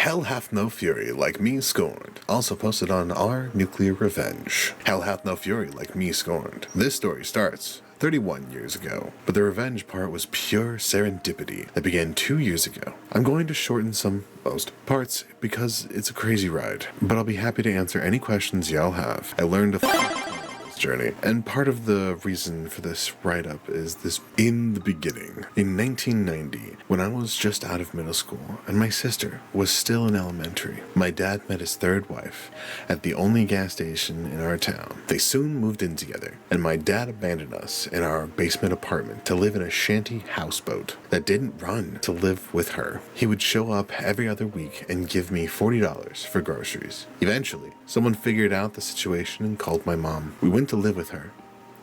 Hell Hath No Fury Like Me Scorned, also posted on our NuclearRevenge. Hell Hath No Fury Like Me Scorned. This story starts 31 years ago, but the revenge part was pure serendipity that began 2 years ago. I'm going to shorten most parts because it's a crazy ride, but I'll be happy to answer any questions y'all have. I learned a journey, and part of the reason for this write-up is this. In the beginning, in 1990, when I was just out of middle school and my sister was still in elementary, my dad met his third wife at the only gas station in our town. They soon moved in together, and my dad abandoned us in our basement apartment to live in a shanty houseboat that didn't run to live with her. He would show up every other week and give me $40 for groceries. Eventually, someone figured out the situation and called my mom. We went to live with her,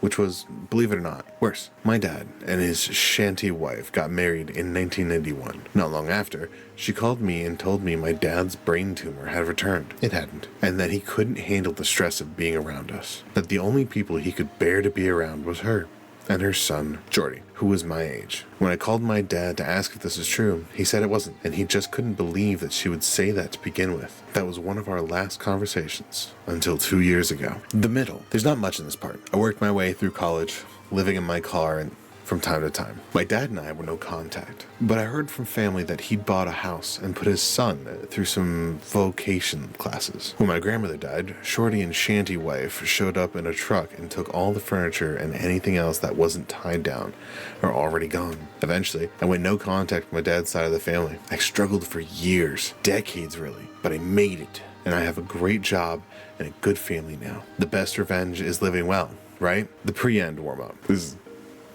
which was, believe it or not, worse. My dad and his shanty wife got married in 1991. Not long after, she called me and told me my dad's brain tumor had returned. It hadn't. And that he couldn't handle the stress of being around us. That the only people he could bear to be around was her and her son, Jordy, who was my age. When I called my dad to ask if this was true, he said it wasn't, and he just couldn't believe that she would say that to begin with. That was one of our last conversations, until 2 years ago. The middle. There's not much in this part. I worked my way through college, living in my car, and from time to time. My dad and I were no contact, but I heard from family that he'd bought a house and put his son through some vocation classes. When my grandmother died, Shorty and Shanty wife showed up in a truck and took all the furniture and anything else that wasn't tied down or already gone. Eventually, I went no contact with my dad's side of the family. I struggled for years, decades really, but I made it, and I have a great job and a good family now. The best revenge is living well, right? The pre-end warm-up. This is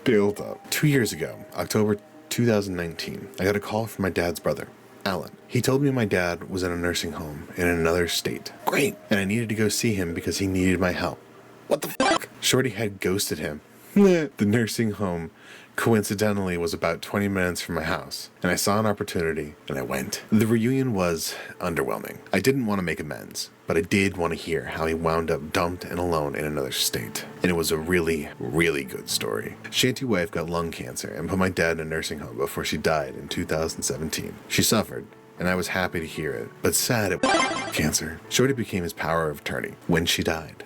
built up. 2 years ago, October 2019, I got a call from my dad's brother, Alan. He told me my dad was in a nursing home in another state. Great! And I needed to go see him because he needed my help. What the fuck? Shorty had ghosted him. The nursing home, coincidentally, was about 20 minutes from my house, and I saw an opportunity, and I went. The reunion was underwhelming. I didn't want to make amends, but I did want to hear how he wound up dumped and alone in another state. And it was a really, really good story. Shanty wife got lung cancer and put my dad in a nursing home before she died in 2017. She suffered, and I was happy to hear it, but sad it was cancer. Shorty became his power of attorney when she died,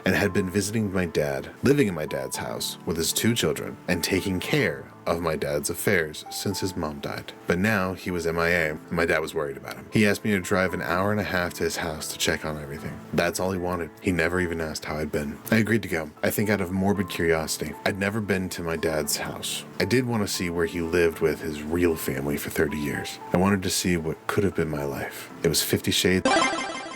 and had been visiting my dad, living in my dad's house with his 2 children, and taking care of my dad's affairs since his mom died. But now he was MIA, and my dad was worried about him. He asked me to drive an hour and a half to his house to check on everything. That's all he wanted. He never even asked how I'd been. I agreed to go, I think out of morbid curiosity. I'd never been to my dad's house. I did want to see where he lived with his real family for 30 years. I wanted to see what could have been my life. It was 50 Shades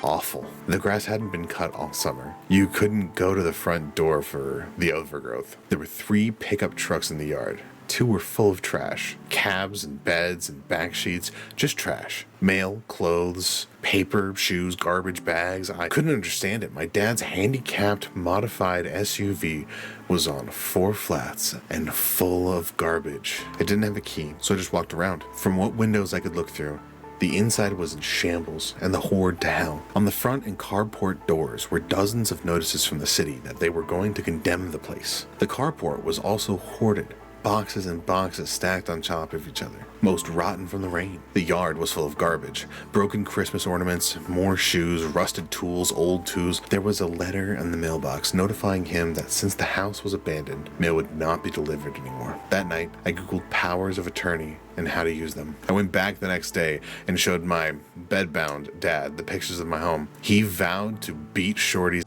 awful. The grass hadn't been cut all summer. You couldn't go to the front door for the overgrowth. There were 3 pickup trucks in the yard. 2 were full of trash. Cabs and beds and back sheets, just trash. Mail, clothes, paper, shoes, garbage bags. I couldn't understand it. My dad's handicapped, modified SUV was on 4 flats and full of garbage. I didn't have a key, so I just walked around. From what windows I could look through, the inside was in shambles and the horde to hell. On the front and carport doors were dozens of notices from the city that they were going to condemn the place. The carport was also hoarded, boxes and boxes stacked on top of each other, most rotten from the rain. The yard was full of garbage, broken Christmas ornaments, more shoes, rusted tools, old tools. There was a letter in the mailbox notifying him that since the house was abandoned, mail would not be delivered anymore. That night, I googled powers of attorney and how to use them. I went back the next day and showed my bedbound dad the pictures of my home. He vowed to beat Shorty's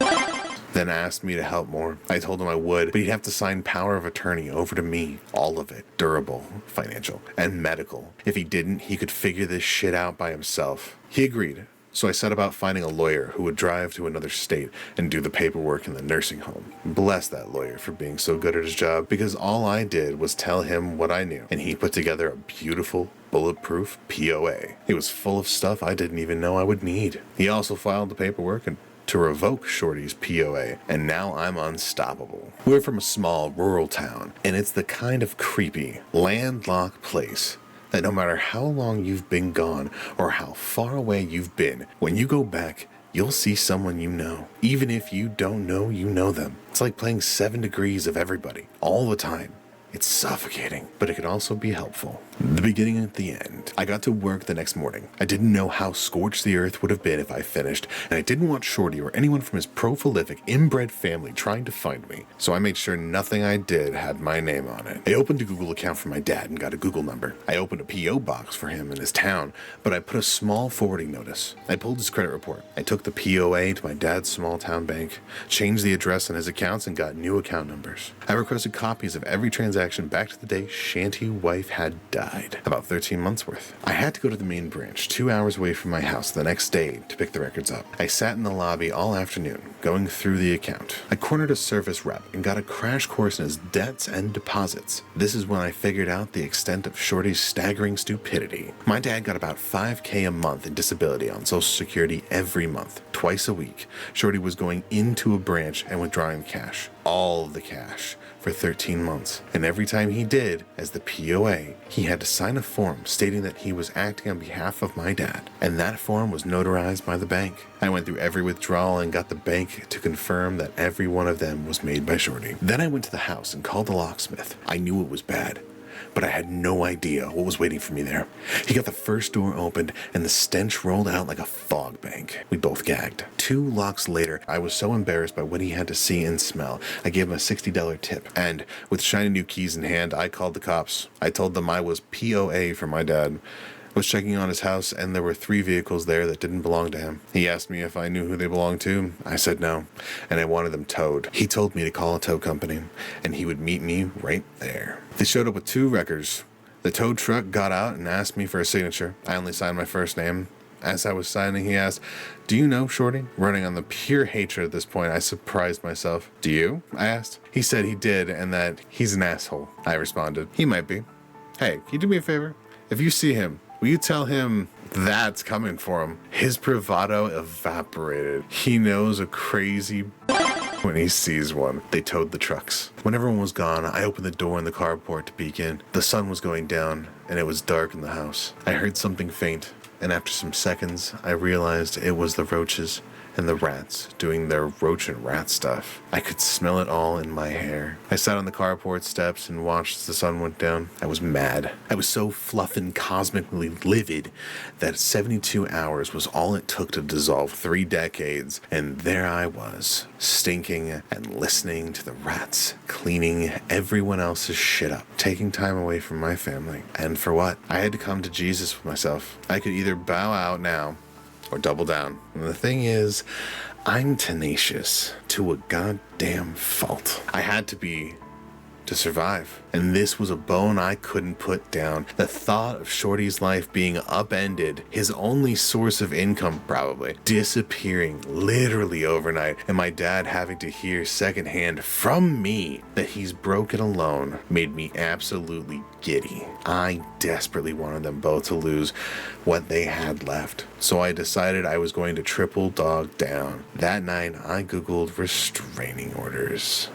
then asked me to help more. I told him I would, but he'd have to sign power of attorney over to me. All of it. Durable, financial, and medical. If he didn't, he could figure this shit out by himself. He agreed. So I set about finding a lawyer who would drive to another state and do the paperwork in the nursing home. Bless that lawyer for being so good at his job, because all I did was tell him what I knew, and he put together a beautiful, bulletproof POA. It was full of stuff I didn't even know I would need. He also filed the paperwork and to revoke Shorty's POA, and now I'm unstoppable. We're from a small rural town, and it's the kind of creepy, landlocked place that no matter how long you've been gone or how far away you've been, when you go back, you'll see someone you know. Even if you don't know, you know them. It's like playing 7 Degrees of everybody, all the time. It's suffocating, but it can also be helpful. The beginning at the end. I got to work the next morning. I didn't know how scorched the earth would have been if I finished, and I didn't want Shorty or anyone from his prolific, inbred family trying to find me, so I made sure nothing I did had my name on it. I opened a Google account for my dad and got a Google number. I opened a P.O. box for him in his town, but I put a small forwarding notice. I pulled his credit report. I took the POA to my dad's small town bank, changed the address on his accounts, and got new account numbers. I requested copies of every transaction back to the day Shanty wife had died, about 13 months worth. I had to go to the main branch 2 hours away from my house the next day to pick the records up. I sat in the lobby all afternoon, going through the account. I cornered a service rep and got a crash course in his debts and deposits. This is when I figured out the extent of Shorty's staggering stupidity. My dad got about $5,000 a month in disability on Social Security every month, twice a week. Shorty was going into a branch and withdrawing cash, all of the cash, for 13 months. And every time he did, as the POA, he had to sign a form stating that he was acting on behalf of my dad. And that form was notarized by the bank. I went through every withdrawal and got the bank to confirm that every one of them was made by Shorty. Then I went to the house and called the locksmith. I knew it was bad, but I had no idea what was waiting for me there. He got the first door opened, and the stench rolled out like a fog bank. We both gagged. 2 locks later, I was so embarrassed by what he had to see and smell, I gave him a $60 tip, and with shiny new keys in hand, I called the cops. I told them I was POA for my dad. I was checking on his house, and there were 3 vehicles there that didn't belong to him. He asked me if I knew who they belonged to. I said no, and I wanted them towed. He told me to call a tow company, and he would meet me right there. They showed up with 2 wreckers. The tow truck got out and asked me for a signature. I only signed my first name. As I was signing, he asked, "Do you know Shorty?" Running on the pure hatred at this point, I surprised myself. "Do you?" I asked. He said he did, and that he's an asshole. I responded, "He might be. Hey, can you do me a favor? If you see him, will you tell him that's coming for him?" His bravado evaporated. He knows a crazy when he sees one. They towed the trucks. When everyone was gone, I opened the door in the carport to peek in. The sun was going down, and it was dark in the house. I heard something faint, and after some seconds, I realized it was the roaches and the rats doing their roach and rat stuff. I could smell it all in my hair. I sat on the carport steps and watched as the sun went down. I was mad. I was so fluffin' cosmically livid that 72 hours was all it took to dissolve 3 decades, and there I was, stinking and listening to the rats cleaning everyone else's shit up, taking time away from my family. And for what? I had to come to Jesus with myself. I could either bow out now or double down. And the thing is, I'm tenacious to a goddamn fault. I had to be to survive. And this was a bone I couldn't put down. The thought of Shorty's life being upended, his only source of income probably, disappearing literally overnight, and my dad having to hear secondhand from me that he's broken alone made me absolutely giddy. I desperately wanted them both to lose what they had left. So I decided I was going to triple dog down. That night, I Googled restraining orders.